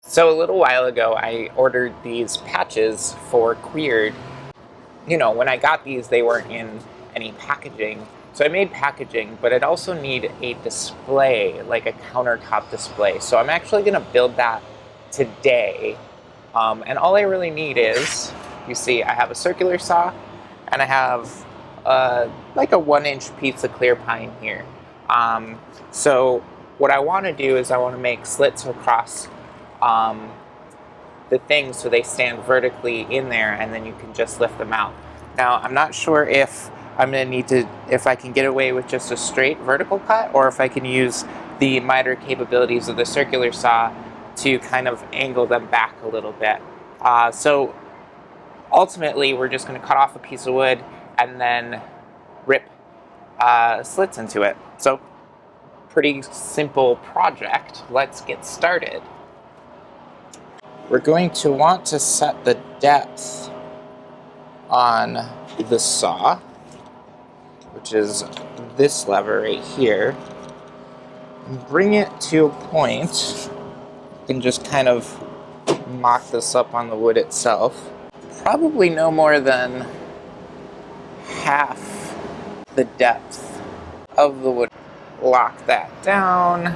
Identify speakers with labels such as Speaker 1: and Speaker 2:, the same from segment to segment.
Speaker 1: So a little while ago, I ordered these patches for Queered. When I got these, they weren't in any packaging. So I made packaging, but I'd also need a display, like a countertop display. So I'm actually gonna build that today. And all I really need is, you see, I have a circular saw, and I have like a 1-inch piece of clear pine here. So what I wanna do is I wanna make slits across the things so they stand vertically in there, and then you can just lift them out. Now, I'm not sure if I'm going to need to, if I can get away with just a straight vertical cut, or if I can use the miter capabilities of the circular saw to kind of angle them back a little bit. So ultimately, we're just going to cut off a piece of wood and then rip slits into it. So pretty simple project. Let's get started. We're going to want to set the depth on the saw, which is this lever right here, and bring it to a point. You can just kind of mock this up on the wood itself. Probably no more than half the depth of the wood. Lock that down.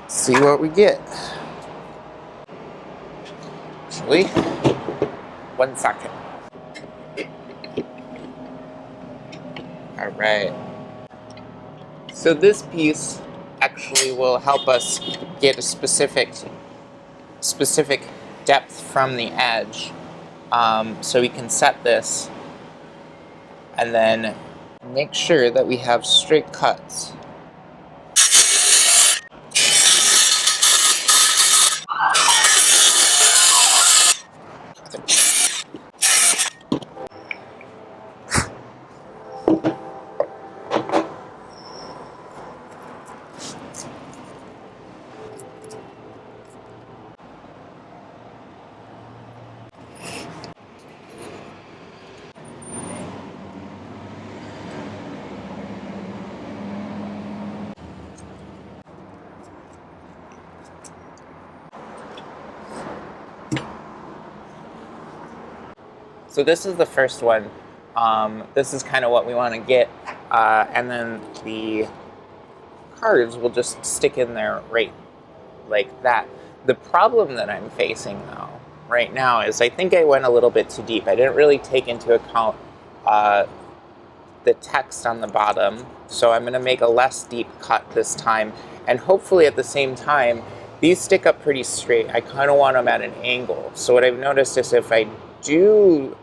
Speaker 1: See what we get. Actually, 1 second. All right. So this piece actually will help us get a specific depth from the edge. So we can set this and then make sure that we have straight cuts. So this is the first one. This is kind of what we want to get. And then the cards will just stick in there right like that. The problem that I'm facing though right now is I think I went a little bit too deep. I didn't really take into account the text on the bottom. So I'm going to make a less deep cut this time. And hopefully at the same time, these stick up pretty straight. I kind of want them at an angle. So what I've noticed is if I do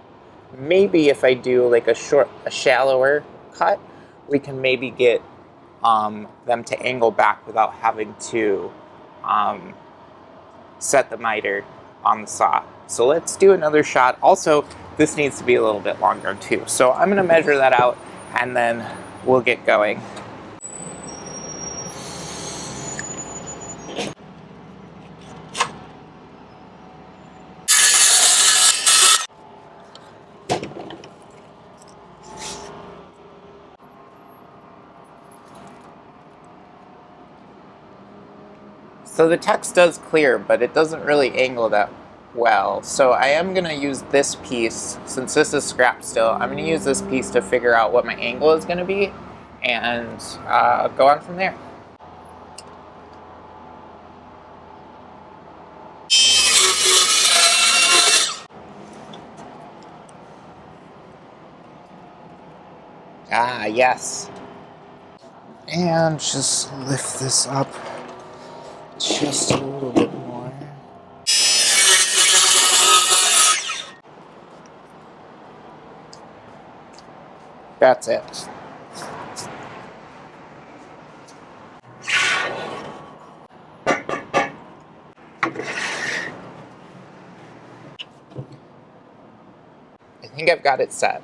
Speaker 1: like a shallower cut, we can maybe get them to angle back without having to set the miter on the saw. So let's do another shot. Also, this needs to be a little bit longer too. So I'm going to measure that out and then we'll get going. So the text does clear, but it doesn't really angle that well. So I am going to use this piece, since this is scrap still, I'm going to use this piece to figure out what my angle is going to be and go on from there. Ah, yes. And just lift this up just a little bit more. That's it. I think I've got it set.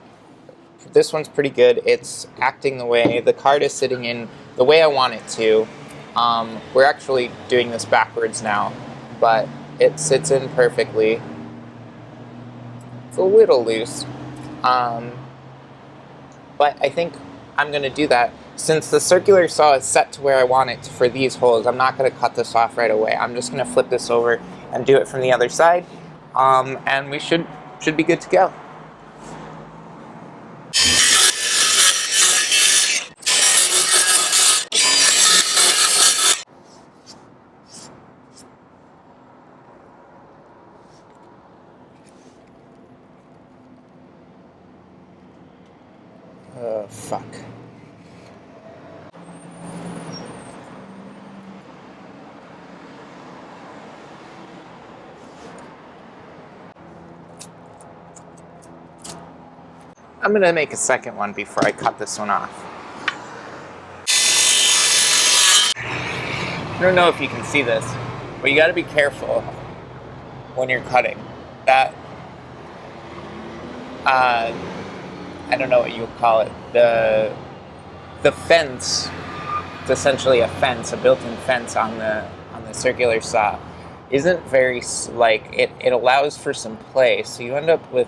Speaker 1: This one's pretty good. It's acting the way the card is sitting in the way I want it to. We're actually doing this backwards now, but it sits in perfectly. It's a little loose, but I think I'm going to do that since the circular saw is set to where I want it for these holes, I'm not going to cut this off right away. I'm just going to flip this over and do it from the other side, and we should be good to go. Fuck. I'm gonna make a second one before I cut this one off. I don't know if you can see this, but you gotta be careful when you're cutting. That, I don't know what you would call it. The fence, it's essentially a fence, a built-in fence on the circular saw, isn't very, like, it allows for some play, so you end up with,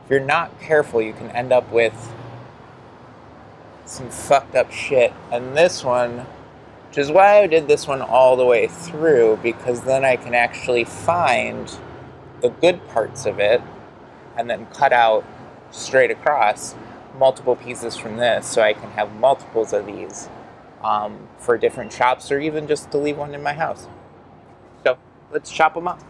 Speaker 1: if you're not careful, you can end up with some fucked up shit. And this one, which is why I did this one all the way through, because then I can actually find the good parts of it and then cut out straight across multiple pieces from this, so I can have multiples of these for different shops, or even just to leave one in my house. So let's chop them up.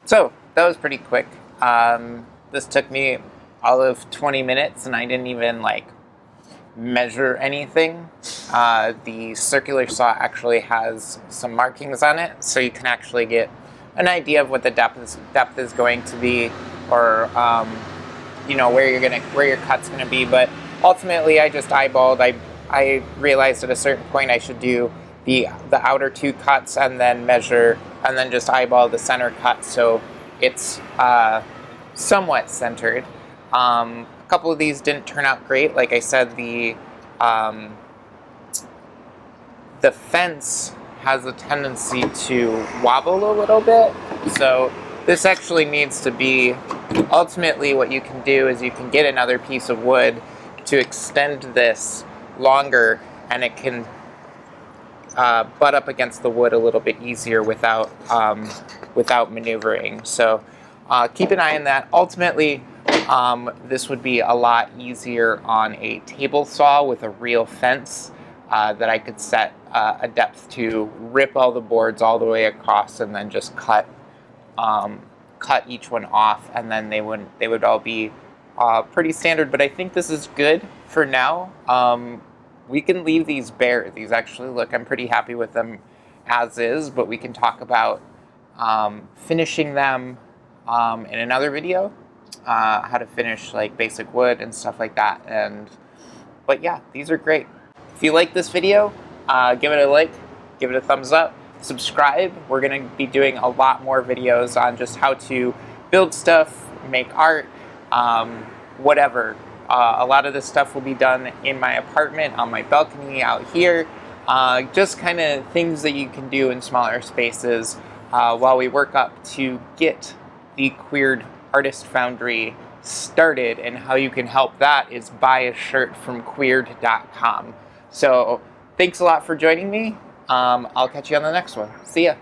Speaker 1: So that was pretty quick. This took me all of 20 minutes, and I didn't even like measure anything. The circular saw actually has some markings on it, so you can actually get an idea of what the depth is going to be, or you know, where your cut's gonna be. But ultimately, I just eyeballed. I realized at a certain point I should do the outer two cuts and then measure, and then just eyeball the center cut so it's somewhat centered. A couple of these didn't turn out great. Like I said, the fence has a tendency to wobble a little bit, so this actually needs to be, ultimately what you can do is you can get another piece of wood to extend this longer, and it can butt up against the wood a little bit easier without maneuvering. So keep an eye on that. Ultimately, this would be a lot easier on a table saw with a real fence that I could set a depth to, rip all the boards all the way across, and then just cut each one off, and then they would all be pretty standard. But I think this is good for now. We can leave these bare. These actually look, I'm pretty happy with them as is, but we can talk about finishing them in another video, how to finish like basic wood and stuff like that. But yeah, these are great. If you like this video, give it a like, give it a thumbs up, subscribe. We're gonna be doing a lot more videos on just how to build stuff, make art, whatever. A lot of this stuff will be done in my apartment, on my balcony, out here. Just kind of things that you can do in smaller spaces while we work up to get the Queered Artist Foundry started. And how you can help that is buy a shirt from queered.com. So thanks a lot for joining me. I'll catch you on the next one. See ya.